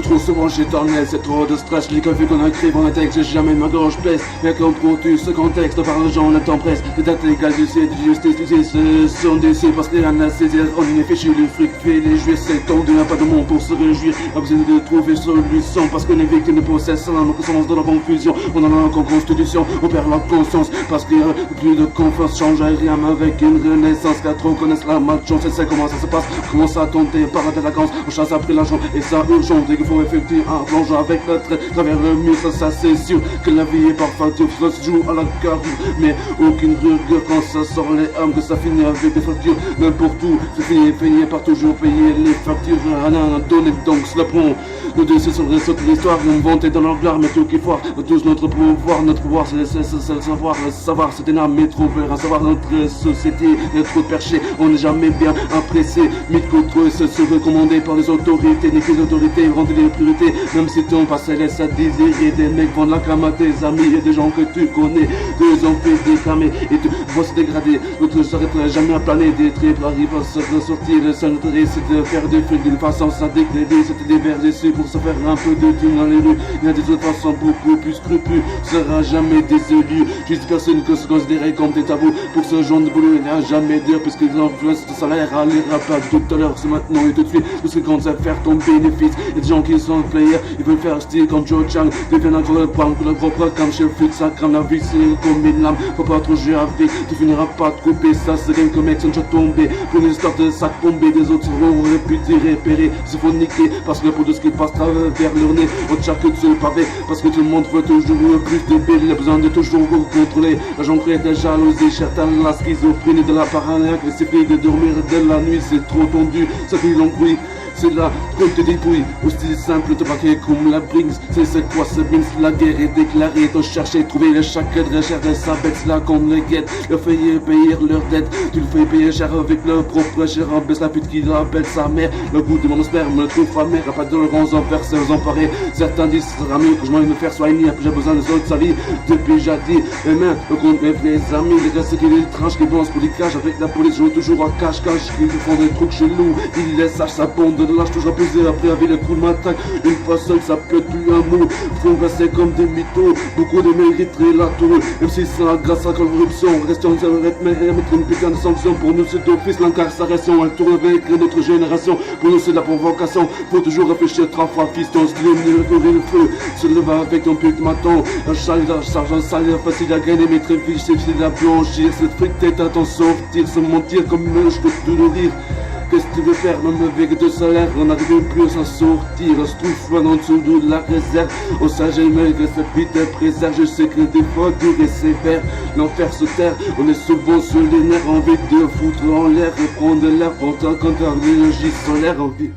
Trop souvent j'ai éternel, c'est trop de stress. Les cafés qu'on écrit dans un texte, j'ai jamais ma gorge pèse. Mais quand on tue ce contexte, par les gens, on attend presse. Des dates égales du ciel, du justice, ce sont des cieux parce qu'il y en a saisir. On y est fichu, le fric fait les jouets, c'est tendu, n'a pas de monde pour se réjouir. Pas besoin de trouver solution parce qu'on est victime de possession. Nos conscience de la confusion, on en a en constitution, on perd la conscience parce qu'il y a plus de confiance. Change à rien avec une renaissance, car trop connaissent la malchance. Et c'est comment ça se passe, comment ça tenter par la vacances. On chasse après l'argent et ça urgent. Dès qu'il faut effectuer un plongeon avec le trait travers le mur, ça c'est sûr que la vie est parfaite. Ça se joue à la carrure, mais aucune rigueur quand ça sort les âmes, que ça finit avec des fractures. N'importe où, c'est fini payé par toujours payer les factures. Rien à donner donc cela prend. Nos décès sont restés de l'histoire, on vantait dans leur gloire, mais tout qui foire. Tous notre pouvoir c'est le savoir, c'est une âme mais trop vert. À savoir notre société, il y a trop de perchés, on n'est jamais bien apprécié. Mis de côté, se recommandé par les autorités, ni que les autorités rendent les priorités. Même si ton passé laisse à désirer, des mecs vendent la cam à tes amis, et des gens que tu connais, deux ont fait déclamer, et tu vois se dégrader. L'autre ne s'arrêtera jamais à planer, des triples arrivent à se ressortir. Le seul intérêt c'est de faire des fric d'une façon sadique, d'aider, c'était des vers déçus pour se faire un peu de thune dans les rues. Il y a des autres façons beaucoup plus scrupules, sera jamais des élus. Juste personne que se considérait comme des tabous. Pour ce genre de boulot, il n'y a jamais d'heure, puisque les influences de salaire à l'ira pas tout à l'heure, c'est maintenant et tout de suite. Parce que quand ça faire ton bénéfice, il y a des gens qui sont players, ils veulent faire style comme Joe Chang, deviennent un gros pomme, que le gros plat comme chez Flix, ça crame la vie, c'est comme une lame. Faut pas trop jouer avec, tu finiras pas de couper, ça c'est rien que mec, c'est une chose tombée. Pour une histoire de sac tombé, des autres seront réputés, repérés, se font niquer, parce que pour de ce qui passe vers leur nez, on chaque que de pavé, parce que tout le monde veut toujours plus de billes, il a besoin de toujours contrôler. L'agent crée de jalousie, certains la schizophrénie, de la paranoïa, il suffit de dormir de la nuit, c'est trop tendu, ça fait l'embrouille. C'est là qu'on te débrouille, aussi simple de braquer comme la Brings. C'est quoi ce Brings, la guerre est déclarée. T'as cherché, trouver le chacun de recherche, ça bête là qu'on les guette. Le fait payer leur dette, tu le fais payer cher avec leur propre cher. En baisse la pute qui rappelle sa mère. Le goût de mon sperme le trouve amère, pas de tolérance envers ses emparés. Certains disent ça sera mieux que je m'en me faire soigner, après j'ai besoin de autres sa vie. Depuis jadis, les mains, le compte mes vrais amis. Les restes qui les tranchent, qui pensent pour les caches. Avec la police, joue toujours en cache-cache. Ils font des trucs chelous, ils laissent sa bande. Lâche toujours pesé après avec le coup de m'attaque. Une fois seul ça peut plus un mot. Faut rester comme des mythos. Beaucoup de mériteraient la tour. Même si c'est grâce à la corruption. Restons en mettre une putain de sanction. Pour nous c'est d'office l'incarcération. Elle tourne avec notre génération. Pour nous c'est de la provocation. Faut toujours réfléchir 3 fois fiston. Le feu se leva avec ton pute maton. Un chargent sale facile à gagner. Mais très difficile à blanchir. Cette fric tête à t'en sortir. Se mentir comme une je peux te nourrir. Qu'est-ce que tu veux faire, même avec de salaire, on n'arrive plus à s'en sortir, on se trouve en dessous de la réserve, au sage et maigre, cette vie te préserve, je sais que des fois dur et sévère, l'enfer se terre, on est souvent sur les nerfs, envie de foutre en l'air, et prendre l'air, pourtant quand l'énergie solaire, envie.